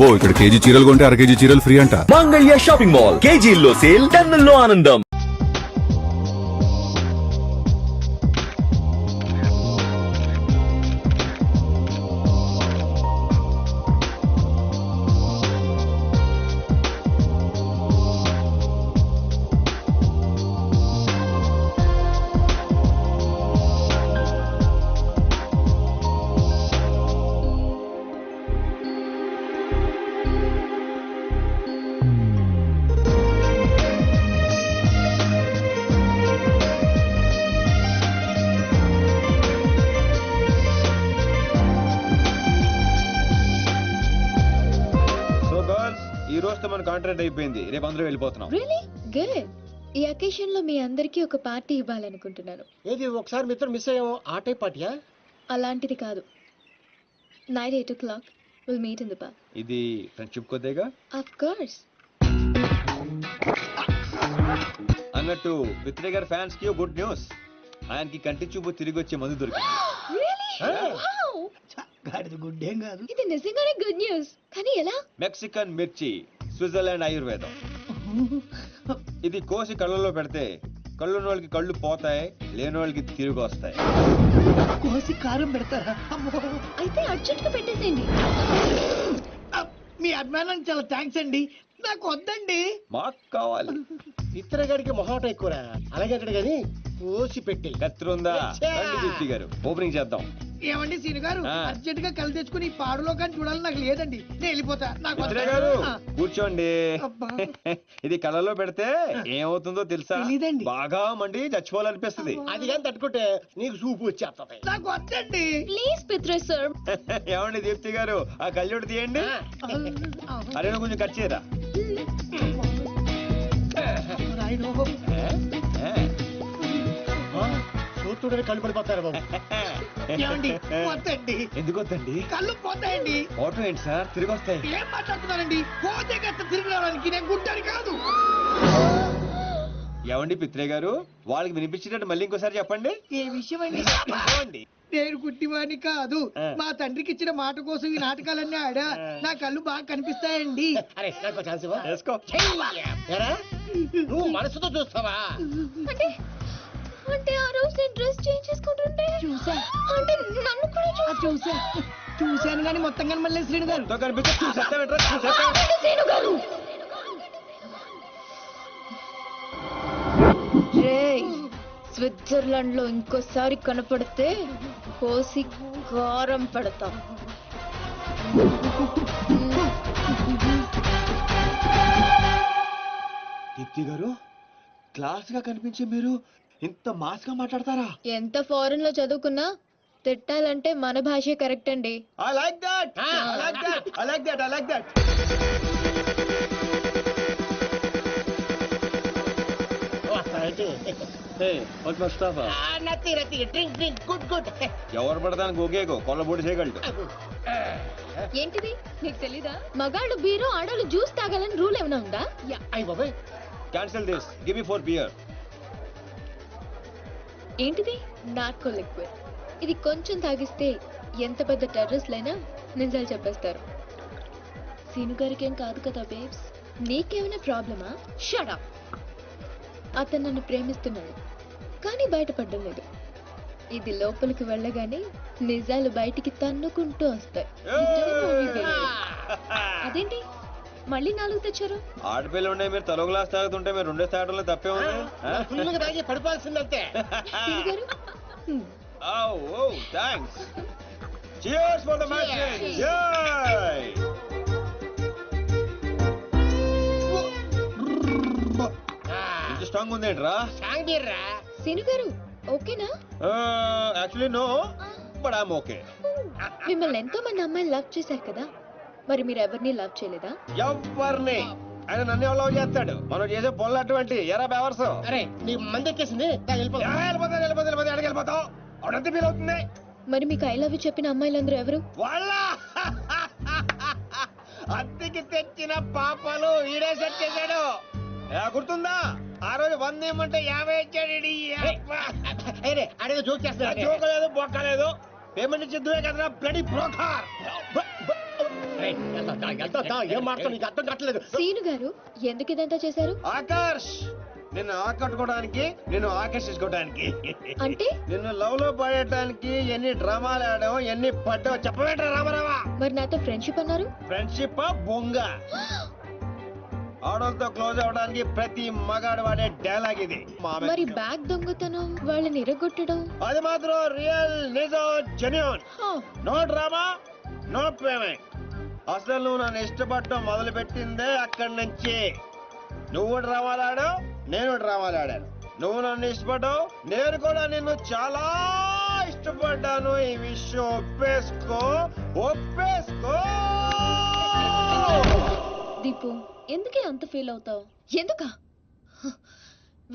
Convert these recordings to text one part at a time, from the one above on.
అబ్బో ఇక్కడ కేజీ చీరలు కొంటే అర కేజీ చీరలు ఫ్రీ అంట. మంగళ్య షాపింగ్ మాల్, కేజీల్లో సేల్, టన్నుల్లో ఆనందం. ఈ రోజుతో మన కాంట్రాక్ట్ అయిపోయింది. రేపు అందరూ వెళ్ళిపోతున్నాం. Really good. ఈ అకేషన్ లో మీ అందరికీ ఒక పార్టీ ఇవ్వాలనుకుంటున్నాను. ఏది ఒకసారి మిత్రం మిస్ అయ్యాము, ఆ టైప్ పార్టీయా? అలాంటిది కాదు. Night 8 o'clock will meet in the park. ఇది ఫ్రెండ్షిప్ కొద్దిగా ఆఫ్ కోర్స్. అన్నట్టు పిత్రే గారి ఫ్యాన్స్ కి గుడ్ న్యూస్. ఆయనకి కంటి చూపు తిరిగి వచ్చే మందు దొరికింది. Really wow. గాడిది గుడ్డేం కాదు. ఇది నిజంగానే గుడ్ న్యూస్. కానీ ఎలా? మెక్సికన్ మిర్చి, స్విట్జర్లాండ్ ఆయుర్వేదం. ఇది కోసి కళ్ళలో పెడితే కళ్ళున్న వాళ్ళకి కళ్ళు పోతాయి, లేని వాళ్ళకి తిరిగి వస్తాయి. కోసి కారం పెడతారా? అయితే అర్జెంట్ గా పెట్టేసేయండి. మీ అభిమానానికి చాలా థ్యాంక్స్ అండి. నాకు వద్దండి. మాకు కావాలి. ఇతరగాడికి మొహాట ఎక్కువరా. అలాగే అక్కడ గాని కోసి పెట్టి కత్తిరుందా? రండి దీప్తి గారు, ఓపెనింగ్ చేద్దాం. ఏమండి సీను గారు, అర్జెంట్ గా కళ్ళు తెచ్చుకుని ఈ పాడులో కానీ చూడాలని నాకు లేదండి. నేను వెళ్ళిపోతా. నాకు పిత్రే గారు కూర్చోండి. అబ్బా. ఇది కళ్ళలో పెడితే ఏమవుతుందో తెలుసా? తెలీదండి. బాగా మండి చచ్చిపోవాలనిపిస్తుంది. అది కానీ తట్టుకుంటే నీకు సూపు వచ్చేస్తుంది. నాకు వద్దండి. ప్లీజ్ పిత్రే సార్. ఏమండి దీప్తి గారు, ఆ కళ్ళోడు తీయండి. అరే నువ్వు కొంచెం కట్ చేయరా. చూస్తుంటే కళ్ళు పడిపోతారు బాబు. ఏమండి వద్దండి. ఎందుకు వద్దండి? కళ్ళు పోతాయండి. ఫోటో ఏంటి సార్, తిరిగి వస్తాయి. ఏం మాట్లాడుతున్నారండి? పోతే కట్ట తిరిగి రావడానికి నేను గుడ్డని కాదు. ఏమండి పిత్రే గారు, వాళ్ళకి వినిపించినట్టు మళ్ళీ ఇంకోసారి చెప్పండి. ఏ విషయం అండి? చెప్పండి. నేను గుడ్డివాణి కాదు. మా తండ్రికి ఇచ్చిన మాట కోసం ఈ నాటకాలన్నీ ఆడా. నా కళ్ళు బాగా కనిపిస్తాయండి. వేసుకో. నువ్వు మనసుతో చూస్తావా? అంటే ఆ రోజు నేను డ్రెస్ చేంజ్ చేసుకుంటుంటే చూసా. అంటే నన్ను కూడా చూశాను కానీ మొత్తం కానీ మళ్ళీ శ్రీను గారు ఎంతో కనిపిస్తే చూసేస్తావేంట్రా, చూసేస్తావే. స్విట్జర్లాండ్ లో ఇంకోసారి కనపడితే కోసి కారం పెడతా. దీప్తి గారు, క్లాస్ గా కనిపించే మీరు ఇంత మాస్ గా మాట్లాడతారా? ఎంత ఫారెన్ లో చదువుకున్నా తిట్టాలంటే మన భాషే కరెక్ట్ అండి. I like that. I like that. I like that. I like that. Hey, what's my stuff? ఎవరు పడతాను గోగేగో కొల్లబొడి చేయగలడు. ఏంటిది నీకు తెలీదా? మగాళ్ళు బీరు, ఆడవాళ్ళు జ్యూస్ తాగాలని రూల్ ఏమైనా ఉందా? Cancel this. Give me 4 beer. ఏంటిది? Narco liquid. ఇది కొంచెం తాగిస్తే ఎంత పెద్ద టెర్రరిస్ట్లైనా నిజాలు చెప్పేస్తారు. సీను గారికి ఏం కాదు కదా బేబ్స్? నీకేమైనా ప్రాబ్లమా? Shut up. అతను నన్ను ప్రేమిస్తున్నాడు కానీ బయటపడడం లేదు. ఇది లోపలికి వెళ్ళగానే నిజాలు బయటికి తన్నుకుంటూ వస్తాయి. అదేంటి మళ్ళీ 4 తెచ్చారు? ఆడపిల్ల ఉండే మీరు తలో గ్లాస్ తాగుతుంటే మీరు 2 తాగడంలో తప్పే ఉంది. పడిపోవాల్సిందంతే. Oh, thanks. Cheers for the match. Yay! ఇంత స్ట్రాంగ్ ఉందేంట్రా? సీను గారు ఓకేనా? Actually no, but I'm okay. మిమ్మల్ని ఎంతో మంది అమ్మాయిలు లవ్ చేశారు కదా, మరి మీరు ఎవరిని లవ్ చేయలేదా? ఎవరిని? ఆయన నన్ను ఎవరు లవ్ చేస్తాడు? మనం చేసే పనులు అటువంటి ఎరా బేవర్స్. అరే నీ మంది ఎక్కేసింది. వెళ్ళిపోతావు అవునంత ఫీల్ అవుతుంది. మరి మీకు ఐ లవ్ యూ చెప్పిన అమ్మాయిలందరూ ఎవరు? వాళ్ళ అద్దెకి తెచ్చిన పాపలు ఈడే సెట్ చేశాడు. గుర్తుందా? ఆ రోజు 100 ఇమ్మంటే 50 ఇచ్చాడు. అడిగే జోక్ చేస్తా. జోకలేదు బొక్కలేదు. పేమెంట్ ఇచ్చేద్దువే కదరా బ్లడీ బ్రోకర్. ఏం మాట్లాడు నీకు అర్థం కావట్లేదు. సీను గారు ఎందుకు ఇదంతా చేశారు? ఆకర్ష్ నిన్ను ఆకట్టుకోవడానికి, నిన్ను ఆకర్షించుకోవడానికి, అంటే నిన్ను లవ్ లో పడేయడానికి ఎన్ని డ్రామాలు ఆడావు, ఎన్ని పడ్డావు చెప్పవేంట రామారావా. మరి నాతో ఫ్రెండ్షిప్ అన్నారు? ఫ్రెండ్షిప్ బొంగ. ఆడోళ్ళతో క్లోజ్ అవడానికి ప్రతి మగాడు వాడే డైలాగ్ ఇది. మరి బ్యాగ్ దొంగతనం, వాళ్ళని ఇరగొట్టడం, అది మాత్రం రియల్, నిజం, జెన్యూన్. హా, నో డ్రామా, నో పేమెంట్. అసలు నువ్వు నన్ను ఇష్టపడటం మొదలు పెట్టిందే అక్కడి నుంచి. నువ్వు డ్రామాలు ఆడావు, నేను డ్రామాలు ఆడాను. నువ్వు నన్ను ఇష్టపడ్డావు, నేను కూడా నిన్ను చాలా ఇష్టపడ్డాను. ఈ విషయం ఒప్పేసుకో, ఒప్పేసుకో. దీపు ఎందుకే అంత ఫీల్ అవుతావు? ఎందుకా?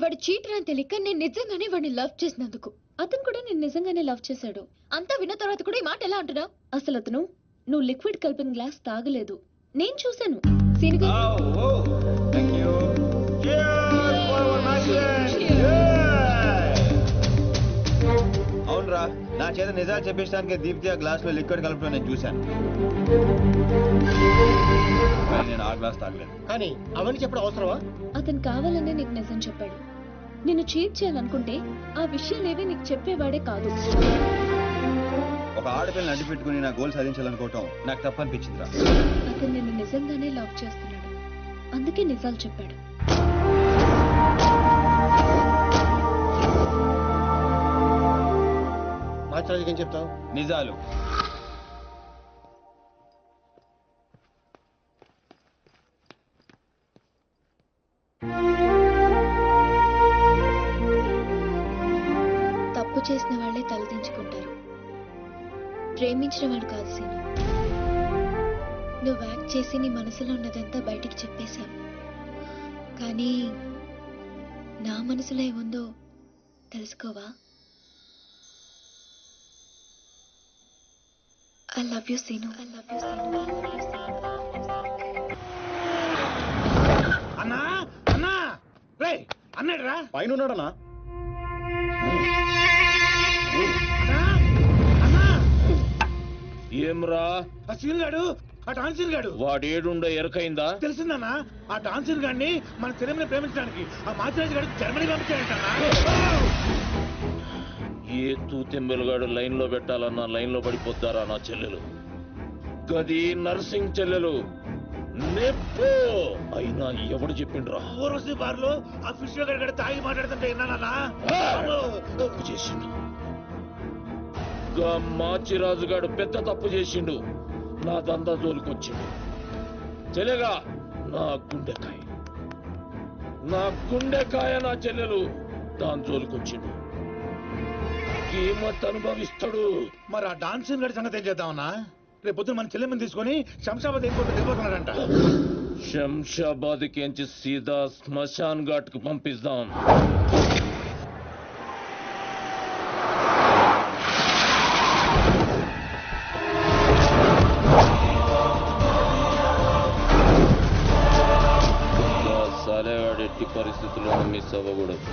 వాడు చీటర్ అని తెలియక నేను నిజంగానే వాడిని లవ్ చేసినందుకు. అతను కూడా నేను నిజంగానే లవ్ చేశాడు. అంతా విన్న తర్వాత కూడా ఈ మాట ఎలా అంటున్నావు? అసలు అతను నువ్వు లిక్విడ్ కలిపిన గ్లాస్ తాగలేదు, నేను చూశాను. సీను గారు, Thank you. Cheers for our nice friend. అవునరా, నా చేత నిజాలు చెప్పించడానికి దీప్తి ఆ గ్లాస్ లో లిక్విడ్ కలపడం నేను చూశాను. కానీ నేను ఆ గ్లాస్ తాగలేదు. కానీ అవన్నీ చెప్పడం అవసరమా? అతను కావాలనే నీకు నిజం చెప్పాడు. నిన్ను చీట్ చేయాలనుకుంటే ఆ విషయాలేవి నీకు చెప్పేవాడే కాదు. ఒక ఆడపిల్లని అడ్డు పెట్టుకుని నా గోల్ సాధించాలనుకోవటం నాకు తప్పనిపించిందిరా. అతను నిన్ను నిజంగానే లవ్ చేస్తున్నాడు, అందుకే నిజాలు చెప్పాడు. మాట్లాడి ఏం చెప్తావు? నిజాలు. తప్పు చేసిన వాళ్ళే తలదించుకుంటారు, ప్రేమించిన వాడు కాదు సీను. నువ్వు యాక్ట్ చేసి నీ మనసులో ఉన్నదంతా బయటికి చెప్పేశావు, కానీ నా మనసులో ఏముందో తెలుసుకోవా? I love you Seenu, I love you Seenu. అన్నా అన్నా రే అన్నాడురా పైన ఉన్నాడనా? ఏమ్రా ఆ సీన్ గాడు, ఆ డాన్సర్ గాడు వాడేడుండో ఎరకైందా? తెలిసిందన్నా? ఆ డాన్సర్ గాడిని మన సినిమాని ప్రేమించడానికి ఆ మాచిరాజు గారు జర్మనీ పంపించాడంటన్నా. ఏ తూతెంబెలుగాడు లైన్ లో పెట్టాలన్నా లైన్ లో పడిపోతారా నా చెల్లెలు? గది నర్సింగ్ చెల్లెలు నెప్పు అయినా ఎవడు చెప్పిండ్రా? ఓరోసి బార్లో ఆ ఫిష్ గారు తాగి మాట్లాడుతుంటే విన్నానన్నా. తప్పు చేసిండు. గా మాచిరాజుగాడు పెద్ద తప్పు చేసిండు. నా దందా జోలికొచ్చిండు. చెల్లెగా నా గుండెకాయ, నా గుండెకాయ నా చెల్లెలు దాని జోలికొచ్చిండు. కీమత్ అనుభవిస్తాడు. మరి ఆ డాన్సర్ గారి సంగతి ఏం చేద్దామన్నా? రేపు పొద్దున మన చెల్లెమ్మని తీసుకొని శంషాబాద్ ఎయిర్పోర్ట్ వెళ్ళిపోతున్నాడంట. శంషాబాద్ కించి సీదా శ్మశాన్ ఘాట్ కు పంపిస్తాం. సాలేగాడు ఎట్టి పరిస్థితుల్లో మిస్ అవ్వకూడదు.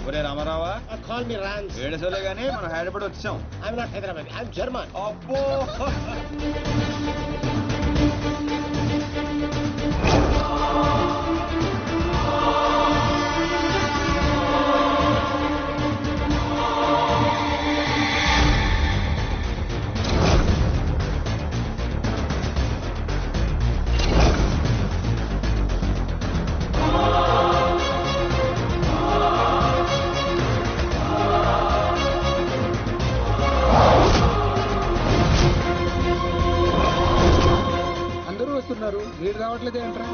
ఒరే రామారావా, కాల్ మీ రాన్స్. ఏడుసోలే గానీ మనం హైదరాబాద్ వచ్చాం. I'm not Hyderabad, I'm German. అబ్బో, అందరూ వస్తున్నారు, మీరు రావట్లేదు ఏంట్రా?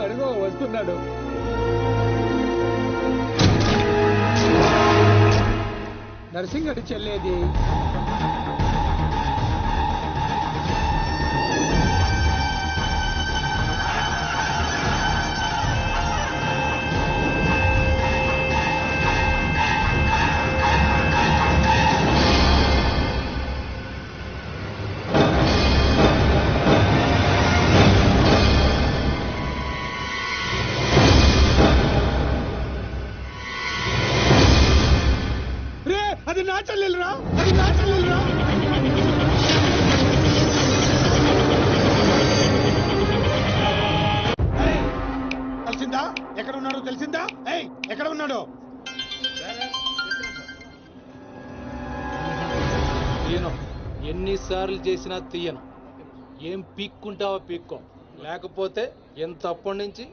అడుగో వస్తున్నాడు. నర్సింగ్ అడి చెల్లేది. ఉన్నాడా? ఏయ్, ఎక్కడ ఉన్నాడు? తీయను, ఎన్నిసార్లు చేసినా తీయను. ఏం పీక్కుంటావో పీక్కో, లేకపోతే ఎంతప్పటి నుంచి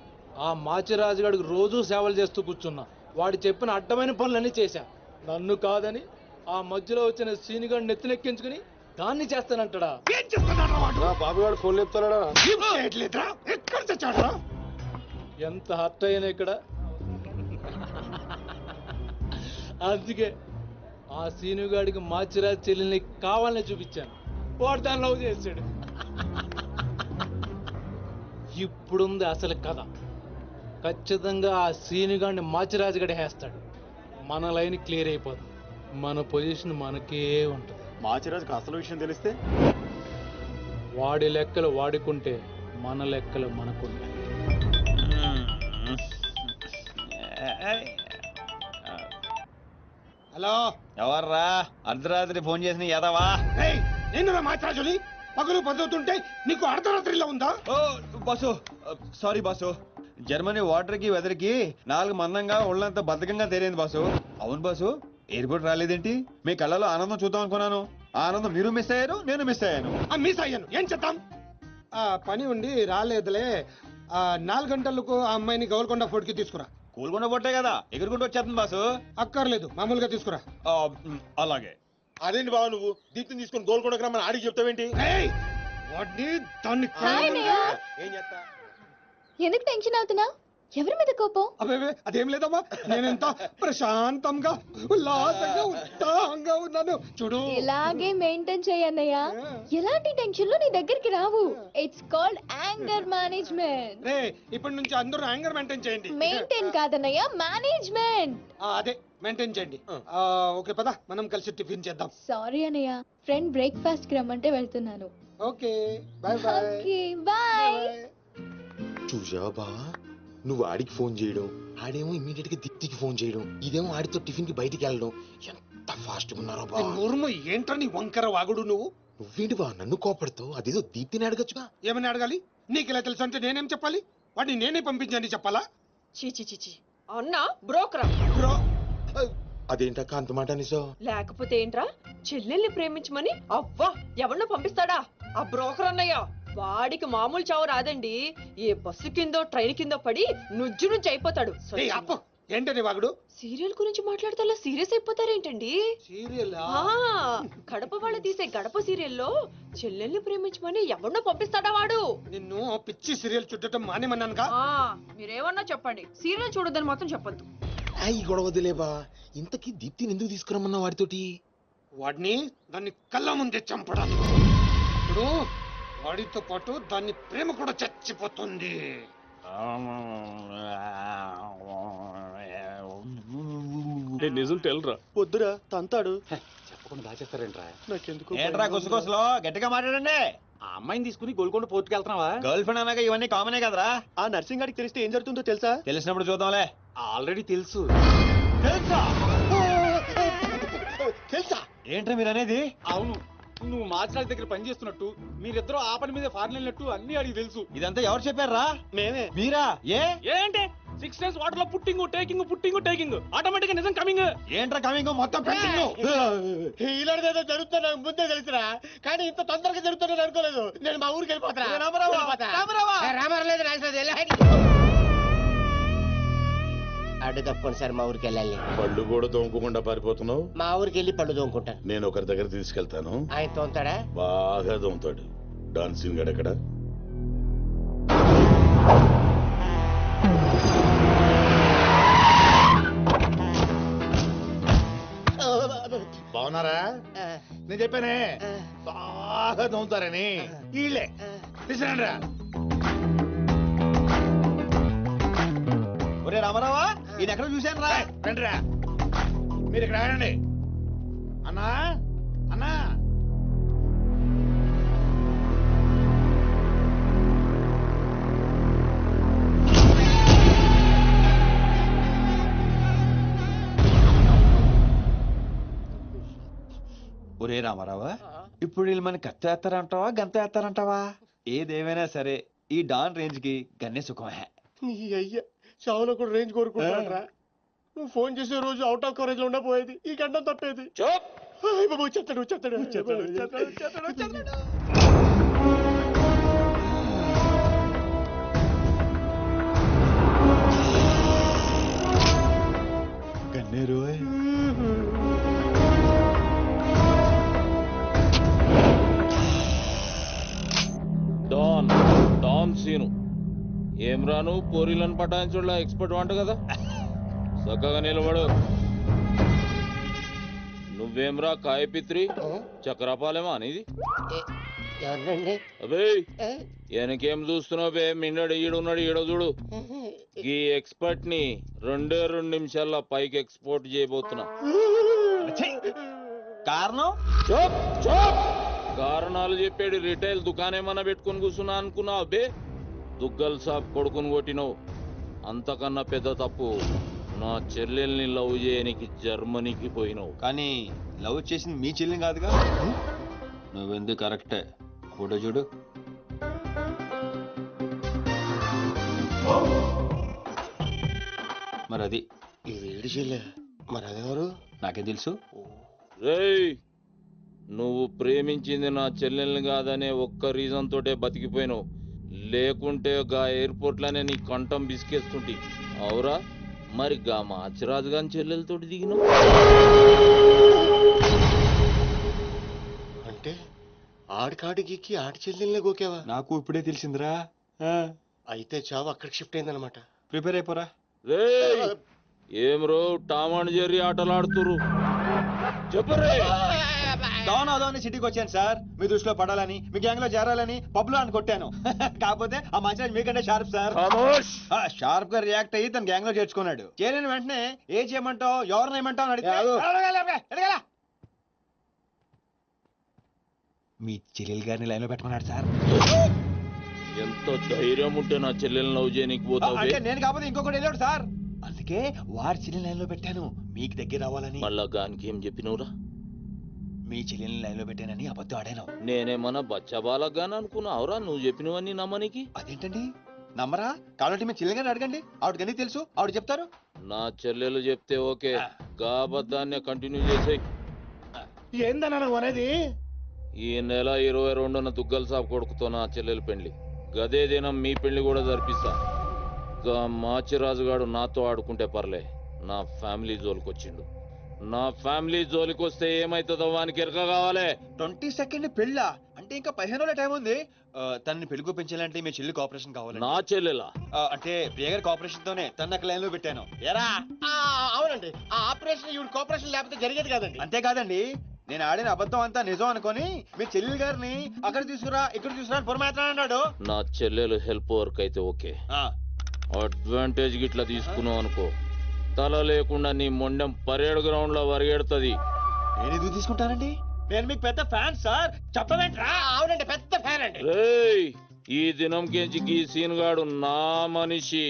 ఆ మాచిరాజుగాడికి రోజూ సేవలు చేస్తూ కూర్చున్నా. వాడు చెప్పిన అడ్డమైన పనులన్నీ చేశా. నన్ను కాదని ఆ మధ్యలో వచ్చిన సీనిగాడిని నెత్తినెక్కించుకుని దాన్ని చేస్తానంటాడా? ఏం చేస్తున్నాడు వాడు? బాబుగాడు ఫోన్ చెప్తాడా? ఏం చేయట్లేదురా? ఎక్కడ తెచ్చాడురా? ఎంత హర్ట్ అయినా ఇక్కడ. అందుకే ఆ సీనుగాడికి మాచిరాజు చెల్లెల్ని కావాలని చూపించాను. వాడు దాన్ని లవ్ చేశాడు. ఇప్పుడుంది అసలు కథ. ఖచ్చితంగా ఆ సీనుగాడిని మాచిరాజు గడి వేస్తాడు. మన లైన్ క్లియర్ అయిపోతుంది. మన పొజిషన్ మనకే ఉంటుంది. మాచిరాజుకు అసలు విషయం తెలిస్తే వాడి లెక్కలు వాడుకుంటే మన లెక్కలు మనకుంటాయి. హలో, ఎవర్రా అర్ధరాత్రి ఫోన్ చేసిన ఎదవా? ఏయ్, నేను మాట్లాడుని పగలు పదువుతుంటే నీకు అర్ధరాత్రిలో ఉందా? ఓ boss, sorry boss. Germany water కి వెదర్ కి 4 మందంగా ఒళ్ళంతా బద్ధకంగా తేలింది బాసు. అవును బాసు, ఎయిర్పోర్ట్ రాలేదేంటి? మీ కళ్ళలో ఆనందం చూద్దాం అనుకున్నాను. ఆ ఆనందం మీరు మిస్ అయ్యారు, నేను మిస్ అయ్యాను. మిస్ అయ్యాను, ఏం చేద్దాం? పని ఉండి రాలేదులే. 4 గంటలకు ఆ అమ్మాయిని గౌల్కొండ ఫోర్ట్ కి తీసుకురా. కూలుకుండా పొట్టే కదా ఎగురుకుంటూ వచ్చేస్తుంది బాసు. అక్కర్లేదు, మామూలుగా తీసుకురా. అలాగే. అదేంటి బావ నువ్వు దీప్తిని తీసుకొని గోల్కొండకు రమ్మని ఆడికి చెప్తావేంటి? ఏయ్, వాడిని దాన్ని హాయ్ అన్నయ్య. ఏం చేస్తా? ఎందుకు టెన్షన్ అవుతున్నావు? ఎవరి మీద కోపం? అబ్బే అదేం లేదమ్మా, నేనెంత ప్రశాంతంగా ఉల్లాసంగా ఉత్సాహంగా ఉన్నాను చూడు. ఇలాగే మెయింటైన్ చేయన్నయ్య. ఎలాంటి టెన్షన్లు నీ దగ్గరికి రావు. It's called anger management. రే, ఇప్పటి నుంచి అందరూ యాంగర్ మెయింటైన్ చేయండి. మెయింటైన్ కాదన్నయ్య, మేనేజ్మెంట్. అదే మెయింటైన్ చేయండి. ఓకే, పద మనం కలిసి టిఫిన్ చేద్దాం. సారీ అన్నయ్య, ఫ్రెండ్ బ్రేక్ఫాస్ట్ కి రమ్మంటే వెళ్తున్నాను. Okay, bye bye. Okay bye. చూసావా బా, నువ్వు ఆడికి ఫోన్ చేయడం, ఆడేమో ఇమీడియట్ గా దీప్తికి ఫోన్ చేయడం, ఇదేమో ఆడితో టిఫిన్ కి బయటికి వెళ్ళడం. ఎంత ఫాస్ట్ గా ఉన్నారో బా. నోరుము ఏంట్రా నీ వంకర వాగుడు నువ్వు? నువ్వేంటి బా నన్ను కోపడతావు? అదేదో దీప్తిని అడగచ్చుగా. ఏమని అడగాలి? నీకు ఇలా తెలుసు అంటే నేనేం చెప్పాలి? వాడిని నేనే పంపించండి చెప్పాలా? చీచి అన్నా బ్రోకరా? బ్రో, అదేంటక్క అంత మాట నిజం? లేకపోతే ఏంట్రా, చెల్లెల్ని ప్రేమించమని అవ్వా ఎవరినో పంపిస్తాడా ఆ బ్రోకర్ అన్నయ్య? వాడికి మామూలు చావు రాదండి. ఏ బస్సు కిందో ట్రైన్ కిందో పడి నుజ్జు నుంచి అయిపోతాడు. ఏయ్ అప్పు, ఏంటని వాగుడు? సీరియల్ గురించి మాట్లాడితే అలా సీరియస్ అయిపోతారేంటండి? సీరియల్ కడప వాళ్ళు తీసే గడప సీరియల్లో చెల్లెల్ని ప్రేమించమని ఎవరినో పంపిస్తాడా వాడు? నిన్ను పిచ్చి సీరియల్ చుట్టడం మానేమన్నానుగా. మీరేమన్నా చెప్పండి, సీరియల్ చూడొద్దని మాత్రం చెప్పొద్దు. ఈ గొడవ వదిలేబా. ఇంతకీ దీప్తిని ఎందుకు తీసుకురమ్మన్నా వాడితోటి? వాడిని దాన్ని కళ్ళ ముందే చంపడానికి. ఇప్పుడు వాడితో పాటు దాన్ని ప్రేమ కూడా చచ్చిపోతుంది. నిజం తెలరా? వద్దురా తంతాడు. చెప్పకుండా దాచేస్తారేంట్రా? నాకెందుకు ఏంట్రా గుసగుసలో గట్టిగా మాట్లాడండి. ఆ అమ్మాయిని తీసుకుని గోల్కొండ పోర్టుకి వెళ్తున్నావా? గర్ల్ ఫ్రెండ్ అన్నాక ఇవన్నీ కామనే కదరా. ఆ నర్సింగ్ గారికి తెలిస్తే ఏం జరుగుతుందో తెలుసా? తెలిసినప్పుడు చూద్దాంలే. ఆల్రెడీ తెలుసు. తెలుసా? తెలుసా? ఏంట్రా మీరు అనేది? అవును, నువ్వు మాచిరాజు దగ్గర పని చేస్తున్నట్టు, మీరిద్దరూ ఆ పని మీద ఫారెన్ వెళ్ళినట్టు అన్ని అడిగి తెలుసు. ఇదంతా ఎవరు చెప్పారా? మేమే. మీరా? ఏంటి 6 days వాటర్ లో పుట్టింగ్ టేకింగ్ ఆటోమేటిక్ గా నిజం కమింగ్. ఏంట్రా కమింగ్ మొత్తం పెండింగ్? ఇలాంటిదేదో జరుగుతుందో నాకు ముందే తెలుసురా, కానీ ఇంత తొందరగా జరుగుతుందని అనుకోలేదు. నేను మా ఊరికి వెళ్ళిపోతా. అడ్డు తప్పుకోండి సార్, మా ఊరికి వెళ్ళాలి. పళ్ళు కూడా తోముకోకుండా పారిపోతున్నావు. మా ఊరికి వెళ్ళి పళ్ళు తోముకుంటాను. నేను ఒకరి దగ్గర తీసుకెళ్తాను, ఆయన తోముతాడా? బాగా తోముతాడు. డాన్సింగ్ గడక్కడ. బాగున్నారా? నేను చెప్పానే బాగా తోముతారని. వీళ్ళే తీసుకురండిరా. ఒరే రామారావా, ఇది ఎక్కడ చూశాను రా. రండిరా, మీరు ఇక్కడ ఆగండి. అన్నా అన్నా, ఒరే రామారావా, ఇప్పుడు వీళ్ళు మన కత్తి వేస్తారంటావా గంత వేస్తారంటావా? ఏదేమైనా సరే ఈ డాన్ రేంజ్ కి గన్నే సుఖమే. నీ అయ్య చావులో కూడా రేంజ్ కోరుకుంటారా? నువ్వు ఫోన్ చేసే రోజు అవుట్ ఆఫ్ కవరేజ్ లో ఉండపోయేది, ఈ గంట తప్పేది. బాబు చెత్తడు. కన్నేరు డాన్ సీను ఏం రాను పోరీలను పటాయించుడులా ఎక్స్పర్ట్ వంట కదా, చక్కగా నిలబడు. నువ్వేమ్రా కాయపిత్రి చక్రపాలేమా అనేది? ఎవరండి? అబే వెనకేం చూస్తున్నావు బే, మిన్నడు ఈడున్నాడు, ఈడో చూడు. ఈ ఎక్స్పర్ట్ ని 2 నిమిషాల్లో పైకి ఎక్స్పోర్ట్ చేయబోతున్నా. కారణం కారణాలు చెప్పాడు. రిటైల్ దుకాణేమన్నా పెట్టుకుని కూర్చున్నా అనుకున్నావు అబ్బే? దుగ్గల్ సాబ్ కొడుకుని కొట్టినావు. అంతకన్నా పెద్ద తప్పు నా చెల్లెల్ని లవ్ చేయనికి జర్మనీకి పోయినావు. కానీ లవ్ చేసింది మీ చెల్లి కాదుగా. నువ్వెందుకు కరెక్టే, ఫోటో చూడు. మరి అది ఈ వేడి చెల్లె, మరి అదెవరు? నాకేం తెలుసు. రేయ్, నువ్వు ప్రేమించింది నా చెల్లెల్ని కాదనే ఒక్క రీజన్ తోటే బతికిపోయినావు. లేకుంటే గా ఎయిర్పోర్ట్ లోనే నీ కంఠం బిసికేస్తుంటి. అవురా, మరి గా మాచిరాజు గాని చెల్లెలతోటి దిగినావు. అంటే ఆడికాడికి ఆడి చెల్లెల్ని గోకేవా? నాకు ఇప్పుడే తెలిసిందిరా. అయితే చావు అక్కడికి షిఫ్ట్ అయిందనమాట. ప్రిపేర్ అయిపోరా. రేయ్, ఏం రో టామ్ అండ్ జెర్రీ ఆటలాడుతురు? చెప్పరే. డౌన్ అవుదామని సిటీకి వచ్చాను సార్, మీ దృష్టిలో పడాలని, మీ గ్యాంగ్ లో చేరాలని పబ్ లో అని కొట్టాను. కాకపోతే ఆ మంచి మీకంటే షార్ప్ సార్. షార్ప్ గా రియాక్ట్ అయ్యి తన గ్యాంగ్ లో చేర్చుకున్నాడు. చేరిన వెంటనే ఏం చేయమంటావు, ఎవరిని ఏమంటావు అని అడిగితే మీ చెల్లెలు గారిని లైన్ లో పెట్టమన్నాడు సార్. ఎంత ధైర్యం ఉంటే నా చెల్లెల్ని లవ్ చేయనికి పోతావు? అంటే నేను కాకపోతే ఇంకొకటి వెళ్ళాడు సార్, అందుకే వారి చెల్లెని లైన్ లో పెట్టాను మీకు దగ్గర రావాలని. మళ్ళా గానికి ఏం చెప్పినవురా? మీ చెల్లెల్ని లైన్ లో పెట్టానని అబద్ధం ఆడాను. నేనేమన్నా బచ్చబాలగాని అనుకున్నావురా నువ్వు చెప్పినవన్నీ నమ్మనికి? అదేంటండి నమ్మరా? కాబట్టి మీ చెల్లెలు గారిని అడగండి, ఆవిడకన్నీ తెలుసు, ఆవిడ చెప్తారు. నా చెల్లెలు చెప్తే ఓకే, గా అబద్ధాన్ని కంటిన్యూ చేసేయ్. ఏందన్నా నువ్వు అనేది? ఈ నెల 22న దుగ్గల్ సాబ్ కొడుకుతో నా చెల్లెలు పెళ్లి. గదే దినం మీ పెళ్లి కూడా జరిపిస్తా. గా మాచిరాజుగాడు నాతో ఆడుకుంటే పర్లే, నా ఫ్యామిలీ జోలికొచ్చిండు. నా ఫ్యామిలీ జోలికొస్తే ఏమైతుందో వానికి ఎరక కావాలి. 22nd పెళ్ళా? అంటే ఇంకా 15 రోజుల టైం ఉంది. తనని పెళ్లి పెంచాలంటే మీ చెల్లి కోఆపరేషన్ కావాలి. నా చెల్లెలా? అంటే ప్రియ గారి కోఆపరేషన్ తోనే తన లైన్ లో పెట్టాను. ఎరా? అవునండి, ఆ ఆపరేషన్ ఈవిడ కోఆపరేషన్ లేకపోతే జరిగేది కాదండి. అంతేకాదండి, నేను ఆడిన అబద్ధం అంతా నిజం అనుకొని మీ చెల్లెలు గారిని అక్కడ తీసుకురా ఇక్కడ తీసుకురా అని పొరమాత్రం అన్నాడు. నా చెల్లెలు హెల్ప్ వర్క్ అయితే ఓకే, అడ్వాంటేజ్ గిట్లా తీసుకున్నావు అనుకో, తల లేకుండా నీ మొండెం పరేడ్ గ్రౌండ్ లో వరిగెడుతుంది. నేను ఎందుకు తీసుకుంటానండి? నేను మీకు పెద్ద ఫ్యాన్ సార్, చెప్పవేంట్రా? అవునండి, పెద్ద ఫ్యాన్ అండి. రేయ్, ఈ దినం కెంచి గీ సీన్ గాడు నా మనిషి.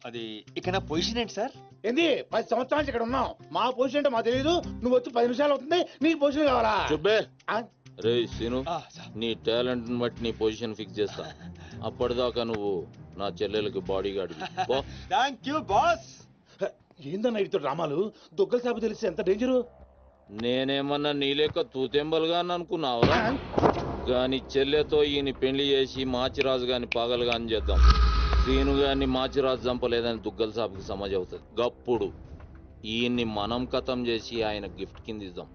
అది ఇక నా పొజిషన్ ఏంటి సార్? ఏంది 10 సంవత్సరాల నుంచి ఇక్కడ ఉన్నాం, మా పొజిషన్ అంటే మాకు తెలియదు. నువ్వు వచ్చి 10 నిమిషాలు అవుతుంది, నీ పొజిషన్ కావాలా? చెప్పే. రేయ్ సీను, నీ టాలెంట్ బట్టి నీ పొజిషన్ ఫిక్స్ చేస్తా. అప్పటిదాకా నువ్వు నా చెల్లెలకి body guard. Thank you boss. ఏందన్నా ఇటు రామాలు? దుగ్గల సాబు తెలిసి ఎంత డేంజరు? నేనేమన్నా నీ లెక్క తూతెంబలుగా అనుకున్నావురా? గాని చెల్లెతో ఈయన పెళ్లి చేసి మాచిరాజు గాని పాగలుగా అని చేద్దాం. సీను గాని మాచిరాజు చంపలేదని దుగ్గల సాబుకి సమాజ్ అవుతుంది. గప్పుడు ఈయన్ని మనం కథం చేసి ఆయన గిఫ్ట్ కింద ఇద్దాం.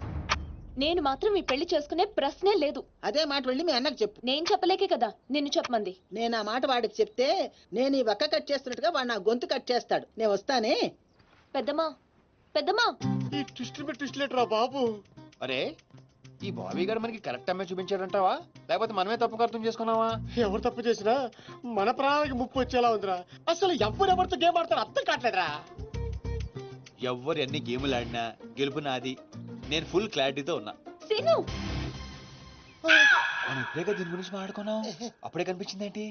నేను మాత్రం ఈ పెళ్లి చేసుకునే ప్రశ్నే లేదు. అదే మాట వెళ్ళి మీ అన్నకు చెప్పు. నేను చెప్పలేకే కదా నిన్ను చెప్పమంది. నేను ఆ మాట వాడికి చెప్తే నేను ఈ వక్క కట్ చేస్తున్నట్టుగా వాడు నా గొంతు కట్ చేస్తాడు. నేను వస్తానే. పెద్దమ్మా, పెద్దమ్మా. ఈ ట్విస్ట్ లేటరా బాబు. అరే, ఈ బాబీ గారు మనకి కరెక్ట్ అమ్మాయి చూపించాడంటావా, లేకపోతే మనమే తప్పుగా అర్థం చేసుకున్నావా? ఎవరు తప్పు చేసినా మన ప్రాణానికి ముప్పు వచ్చేలా ఉందిరా. అసలు ఎవరెవరితో గేమ్ ఆడతారు అర్థం కావట్లేదురా. ఎవరు ఎన్ని గేములు ఆడినా గెలుపు నాది. నేను ఫుల్ క్లారిటీతో ఉన్నా. సీను, మనం ఇప్పుడే దీని గురించి మాట్లాడుకున్నాం, అప్పుడే కనిపించిందేంటి?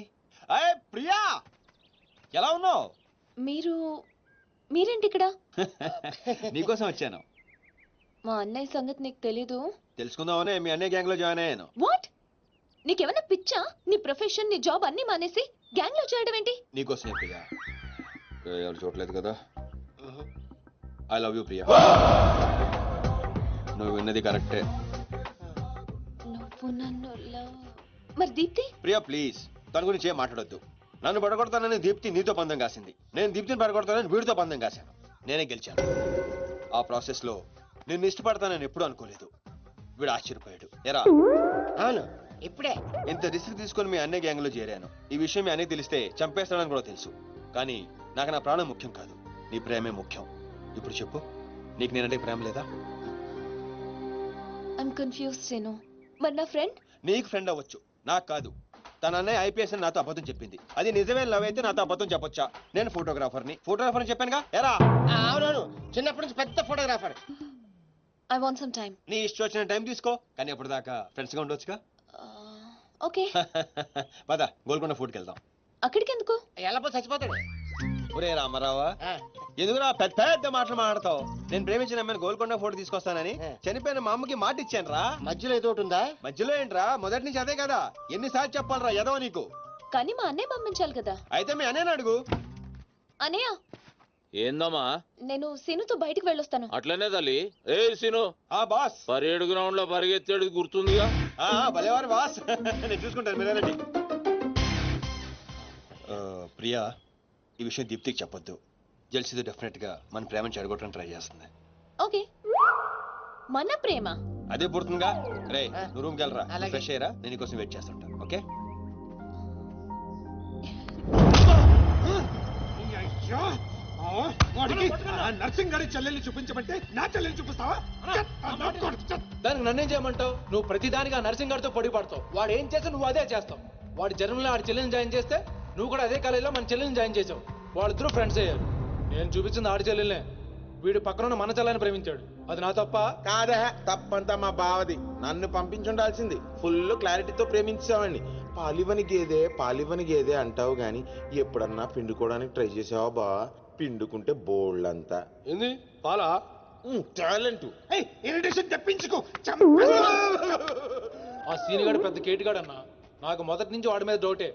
అయ్యే ప్రియా, ఎలా ఉన్నావు? మీరేంటి ఇక్కడ? నీకోసం వచ్చాను. మా అన్నయ్య సంగతి నీకు తెలీదు? తెలుసుకుందామనే మీ అన్నయ్య గ్యాంగ్ లో జాయిన్ అయ్యాను. వాట్? నీకేమన్నా పిచ్చా? నీ ప్రొఫెషన్, నీ జాబ్ అన్ని మానేసి గ్యాంగ్ లో చేయడం ఏంటి? నీకోసమే ప్రియా. ఎవరు చూడలేదు కదా. I love you Priya. నువ్వు విన్నది కరెక్టే. నువ్వు నన్ను మరి దీప్తి? ప్రియా ప్లీజ్ తన గురించి ఏం మాట్లాడొద్దు. నన్ను పడగొడతానని దీప్తి నీతో పందెం కాసింది. నేను దీప్తిని పడగొడతానని వీడితో పందెం కాశాను. నేనే గెలిచాను. ఆ ప్రాసెస్ లో నిన్ను ఇష్టపడతానని ఎప్పుడు అనుకోలేదు. వీడు ఆశ్చర్యపోయాడు. ఎరా? అవును, ఇప్పుడే. ఇంత రిస్క్ తీసుకొని మీ అన్నయ్య గ్యాంగ్ లో చేరాను. ఈ విషయం మీ అన్నయ్య తెలిస్తే చంపేస్తాడని కూడా తెలుసు. కానీ నాకు నా ప్రాణం ముఖ్యం కాదు, నీ ప్రేమే ముఖ్యం. ఇప్పుడు చెప్పు, నీకు నేనంటే ప్రేమ లేదా? I'm confuse Seenu. మరి నా ఫ్రెండ్? నీకు ఫ్రెండ్ అవ్వచ్చు, నాకు కాదు. తన అన్నయ్య ఐపీఎస్ అని నాతో అబద్ధం చెప్పింది. అది నిజమే లవ్ అయితే నాతో అబద్ధం చెప్పొచ్చా? నేను ఫోటోగ్రాఫర్ని చెప్పానుగా. ఎరా? అవునవును, చిన్నప్పటి నుంచి పెద్ద photographer. I want some time. నీ ఇష్టం వచ్చిన టైం తీసుకో, కానీ అప్పుడు దాకా ఫ్రెండ్స్ గా ఉండొచ్చుగా. ఓకే. పద గోల్కొండ ఫుడ్కి వెళ్దాం. అక్కడికి ఎందుకు? ఎలాపో చచ్చిపోతాడు. ఒరే రామారావా, ఎందుకురా పెద్ద పెద్ద మాటలు మాట్లాడతావు? నేను ప్రేమించిన అమ్మాయిని గోల్కొండ ఫోటో తీసుకొస్తానని చనిపోయిన మా అమ్మకి మాట ఇచ్చాను రా. మధ్యలో ఏదో ఒకటి ఉందా? మధ్యలో ఏంట్రా, మొదటి నుంచి అదే కదా. ఎన్నిసార్లు చెప్పాలరా ఎదవ నీకు? కానీ మా అన్నయ్య పంపించాలి కదా. అయితే మీ అన్నయ్యని అడుగు. అన్నయ్య, ఏందమ్మా? నేను సీనుతో బయటికి వెళ్ళొస్తాను. అట్లనే తల్లి. ఏ సీను, ఆ బాస్ పరేడ్ గ్రౌండ్ లో పరిగెత్తేది గుర్తుందిగా? భలేవారు బాస్. నేను చూసుకుంటాను, మీరేనండి. ప్రియా, ఈ విషయం దీప్తికి చెప్పొద్దు. జెల్సీతో డెఫినెట్ గా మన ప్రేమను చెడగొట్టడం ట్రై చేస్తుంది. ఓకే. మన ప్రేమ అదే పుడుతుందిగా. రే, నువ్వు రూమ్కి వెళ్ళరా, ఫ్రెష్ అయ్యరా, నేను నీకోసం వెయిట్ చేస్తుంటా. ఓకే? అయ్యో, వాడికి నర్సింగ్ గారి చెల్లెల్ని చూపించమంటే నా చెల్లెల్ని చూపిస్తావా? దానికి నన్నేం చేయమంటావు? నువ్వు ప్రతిదానికి ఆ నర్సింగ్ గారితో పొడి పడతావు. వాడు ఏం చేస్తే నువ్వు అదే చేస్తావు. వాడి జన్మలో ఆడి చెల్లెని జాయిన్ చేస్తే నువ్వు కూడా అదే కాలేజీలో మన చెల్లెని జాయిన్ చేసావు. వాళ్ళిద్దరూ ఫ్రెండ్స్ అయ్యారు. నేను చూపించింది ఆడి చెల్లెలనే. వీడు పక్కన మన చెల్లని ప్రేమించాడు. అది నా తప్ప? కాదా, తప్పంతా మా బావది. నన్ను పంపించుండాల్సింది. ఫుల్ క్లారిటీతో ప్రేమించావండి. పాలివని గేదే అంటావు గాని ఎప్పుడన్నా పిండుకోవడానికి ట్రై చేసావా బా? పిండుకుంటే బోల్డంతా. ఏంది పాలా? టాలెంట్. ఇరిటేషన్ తెప్పించుకో. ఆ సీనిగాడు పెద్ద కేటుగాడు అన్న. నాకు మొదటి నుంచి వాడి మీద డౌటే.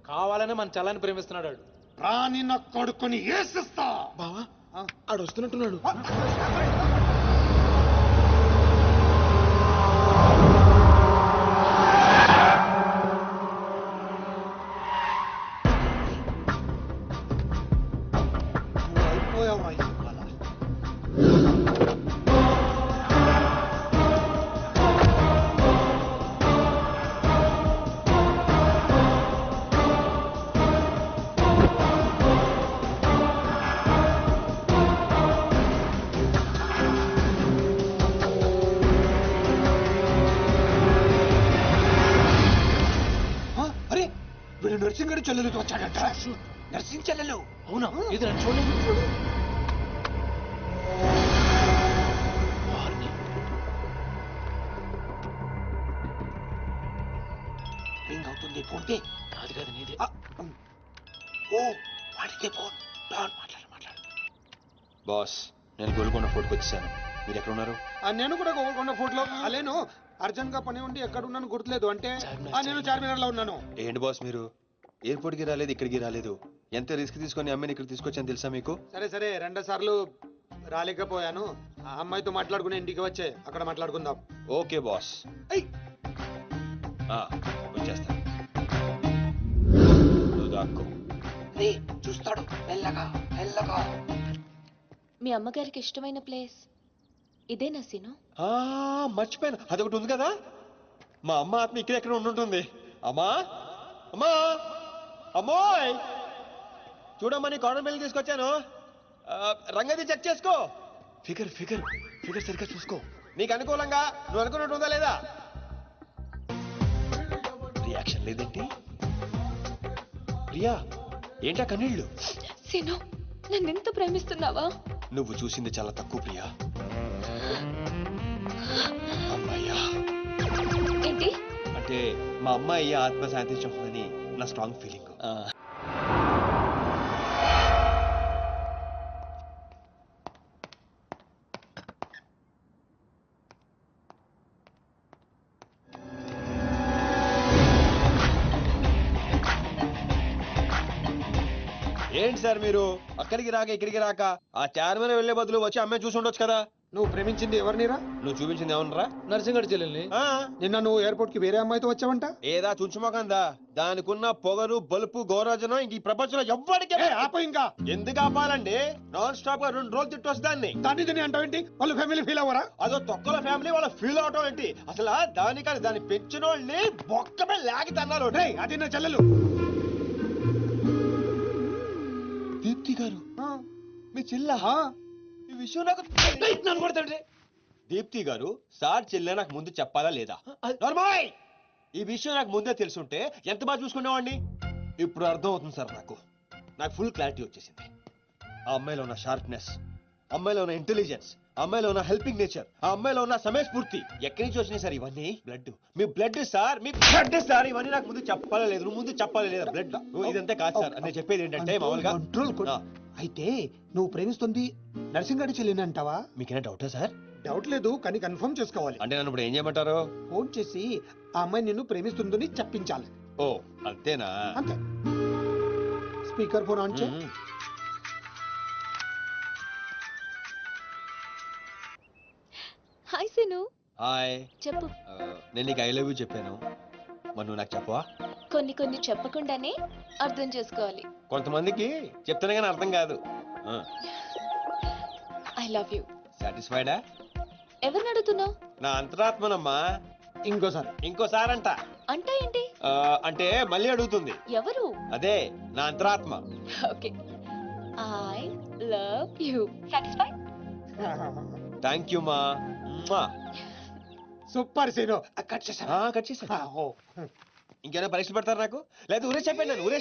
కావాలనే మన చల్లని ప్రేమిస్తున్నాడు వాడు. రాని నా కొడుకుని ఏసిస్తా. బావా, ఆడు వస్తున్నట్టున్నాడు. అరే, వీడు నర్సింగ్ గారి చెల్లెలతో వచ్చాడట. నర్సింగ్ చెల్లెలు? అవునా? ఇది నన్ను చూడండి. రింగ్ అవుతుంది. ఫోన్కి కాదు కాదు నీదే. ఓ, వాడితే ఫోన్. మాట్లాడు. బాస్, నేను గోల్కొండ ఫోర్ట్కి వచ్చాను. మీరు ఎక్కడ ఉన్నారు? నేను కూడా గోల్కొండ ఫోర్ట్లో. అలేను అర్జెంట్ గా పని ఉండి ఎక్కడ ఉన్నాను గుర్తులేదు. అంటే నేను చార్మినార్ లో ఉన్నాను. ఏంటి బాస్ మీరు ఎయిర్పోర్ట్ కి రాలేదు, ఇక్కడికి రాలేదు. ఎంత రిస్క్ తీసుకొని అమ్మాయిని ఇక్కడ తీసుకొచ్చాను తెలుసా మీకు? సరే 2 సార్లు రాలేకపోయాను. ఆ అమ్మాయితో మాట్లాడుకుని ఇంటికి వచ్చే అక్కడ మాట్లాడుకుందాం. ఓకే బాస్, వచ్చేస్తా. నువ్వు దాక్కో. చూస్తాడు మెల్లగా. మీ అమ్మగారికి ఇష్టమైన ప్లేస్ ఇదేనా సీను? మర్చిపోయాను, అదొకటి ఉంది కదా. మా అమ్మ ఆత్మ ఇక్కడ ఎక్కడ ఉండుంటుంది. అమ్మా అమ్మోయ్, చూడమ్మా, నీ కాటన్ బిల్ తీసుకొచ్చాను. రంగది చెక్ చేసుకో. ఫిగర్ సరిగ్గా చూసుకో. నీకు అనుకూలంగా నువ్వు అనుకున్నట్టు ఉందా లేదా? రియాక్షన్ లేదేంటి? ప్రియా, ఏంటా కన్నీళ్ళు? సీను, నన్ను ఎంత ప్రేమిస్తున్నావా? నువ్వు చూసింది చాలా తక్కువ ప్రియా. అమ్మాయ్యా ఏంటి అంటే మా అమ్మాయి ఆత్మ శాంతించని నా స్ట్రాంగ్ ఫీలింగ్. ఏంటి సార్ మీరు అక్కడికి రాక ఇక్కడికి రాక ఆ చార్మన్ వెళ్లే బదులు వచ్చి అమ్మాయి చూసి ఉండొచ్చు కదా. నువ్వు ప్రేమించింది ఎవరినిరా? నువ్వు చూపించింది ఏమన్నారా? నర్సింగడి చెల్లెల్ని. నిన్న నువ్వు ఎయిర్పోర్ట్ కి వేరే అమ్మాయితో వచ్చావంట. ఏదా చుంచుమోకందా, దానికున్న పొగరు బలుపు గోరాజనం ఇంక ఈ ప్రపంచంలో ఎవ్వడికి ఆప ఇంకా ఎందుకు ఆపాలండి? నాన్ స్టాప్ గా 2 రోజులు తిట్టొచ్చు దాన్ని. దాన్ని తిని అంటావేంటి? వాళ్ళ ఫ్యామిలీ ఫీల్ అవ్వరా? అదో తొక్కల ఫ్యామిలీ వాళ్ళ ఫీల్ అవటం ఏంటి? అసలు దానికని దాన్ని పెంచిన వాళ్ళని బొక్కమే లాగి తన్నారు. రేయ్, అది నా చెల్లెలు. దీప్తి గారు మీ చెల్ల ఈ విషయం నాకు నన్ను కొడతాడు. దీప్తి గారు సార్ చెల్లె నాకు ముందు చెప్పాలా లేదా? నార్మల్ ఈ విషయం నాకు ముందే తెలుసుంటే ఎంత బాగా చూసుకునేవాడిని. ఇప్పుడు అర్థం అవుతుంది సార్. నాకు ఫుల్ క్లారిటీ వచ్చేసింది. ఆ అమ్మాయిలో ఉన్న షార్ప్నెస్, అమ్మాయిలో ఉన్న ఇంటెలిజెన్స్, అమ్మాయిలో ఉన్న హెల్పింగ్ నేచర్, ఆ అమ్మాయిలో ఉన్న సమయస్ఫూర్తి ఎక్కడి నుంచి వచ్చినాయి సార్ ఇవన్నీ? బ్లడ్, మీ బ్లడ్ సార్, మీ బ్లడ్ సార్. ఇవన్నీ నాకు ముందు చెప్పాలా లేదు? నువ్వు ముందు చెప్పాలి లేదా? బ్లడ్ ఇదంతా కాదు సార్. నేను చెప్పేది ఏంటంటే మామూలుగా అయితే నువ్వు ప్రేమిస్తుంది నర్సింగడి చెల్లిని అంటావా? మీకేనా డౌటా సార్? డౌట్ లేదు, కానీ కన్ఫర్మ్ చేసుకోవాలి. అంటే నన్ను ఇప్పుడు ఏం చేయమంటారు? ఫోన్ చేసి ఆ అమ్మాయి నిన్ను ప్రేమిస్తుందని చెప్పించాలి. ఓ అంతేనా? అంతే. స్పీకర్ ఫోన్ ఆన్ చేయి. హాయ్ సీను. హాయ్. చెప్పు. నేను నీకు ఐ లవ్ యూ చెప్పాను, మరి నువ్వు నాకు చెప్పవా? కొన్ని చెప్పకుండానే అర్థం చేసుకోవాలి. కొంతమందికి చెప్తానే కానీ అర్థం కాదు. I love you. సాటిస్ఫైడా? ఎవరిని అడుగుతున్నావు? నా అంతరాత్మనమ్మా. ఇంకోసారి అంట. అంటే ఏంటి? అంటే మళ్ళీ అడుగుతుంది. ఎవరు? అదే నా అంతరాత్మ. Okay. I love you. Satisfy? Thank you మా. Super scene. కట్ చేసా. ఇంకేమైనా పరీక్షలు పెడతారు నాకు? లేదా ఊరే చెప్పండి. ఊరే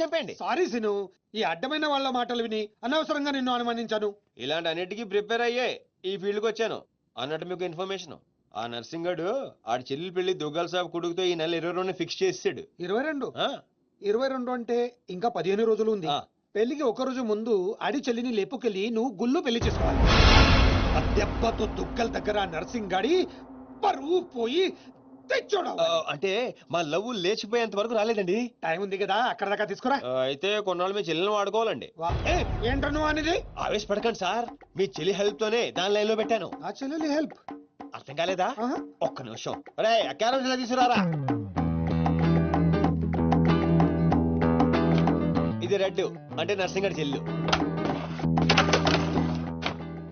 చెప్పండి. సారీ సీను, ఈ అడ్డమైన వాళ్ళ మాటలు విని అనవసరంగా నిన్ను అనుమానించాను. ఇలాంటి అన్నిటికీ ప్రిపేర్ అయ్యే ఈ ఫీల్డ్ కి వచ్చాను. అన్నట్టు మీకు ఇన్ఫర్మేషన్, ఆ నర్సింగడు ఆడి చెల్లెలు పెళ్లి దుగ్గాల సాబ్ కొడుకుతో ఈ నెల 22 ఫిక్స్ చేసాడు. 22 అంటే ఇంకా 15 రోజులు ఉంది. పెళ్లికి ఒక రోజు ముందు ఆడి చెల్లిని లేపుకెళ్ళి నువ్వు గుళ్ళు పెళ్లి చేసుకోవాలి. ఆ దెబ్బతో దుగ్గల దగ్గర నర్సింగ్ గాడి పరువు పోయి తెచ్చోడు. అంటే మా లవ్ లేచిపోయేంత వరకు రాలేదండి. టైం ఉంది కదా, అక్కడ దాకా తీసుకురా. అయితే కొన్నాళ్ళు మీ చెల్లెలను వాడుకోవాలండి. ఏంటో నువ్వు అనేది? ఆవేశపడకండి సార్, మీ చెల్లి హెల్ప్ తోనే దాని లైన్ లో పెట్టాను. ఆ చెల్లెలి హెల్ప్ అర్థం కాలేదా? ఒక్క నిమిషం. రే అక్కారం తీసుకురారా. ఇది రెడ్ అంటే నర్సింగడి చెల్లు,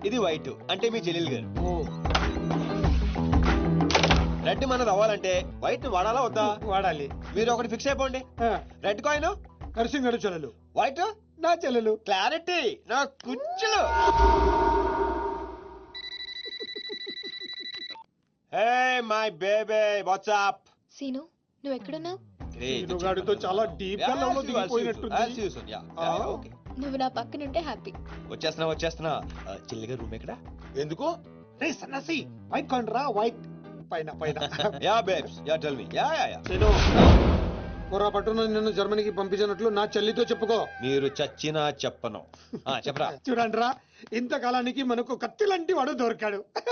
ఇది వైట్ అంటే మీ చెల్లెలు గారు. రెడ్ మనది అవ్వాలంటే వైట్ వాడాలా వద్దా? వాడాలి. మీరు ఒకటి ఫిక్స్ అయిపోండి. రెడ్ కాయిన్ నర్సింగడి చెల్లెలు, వైట్ నా చెల్లెలు. క్లారిటీ నా కుచ్చులు. Hey my baby, what's up? Seenu, నువ్వు ఎక్కడున్నావు? గాడితో చాలా డీప్ గా లవ్ లో దిగిపోయినట్టుంది. నువ్వు నా పక్కనుంటే హ్యాపీ. వచ్చేస్తున్నా. చెల్లిగా రూమ్ ఎక్కడ? ఎందుకు? రే సన్నసి, వైట్ కొండ్రా, వైట్ పైన. Yeah babes, yeah tell me. Yeah. పొరపాటున నిన్ను జర్మనీకి పంపించినట్లు నా చెల్లితో చెప్పుకో. మీరు చచ్చినా చెప్పను. చెప్పరా. చూడండి రా, ఇంతకాలానికి మనకు కత్తి లాంటి వాడు దొరికాడు.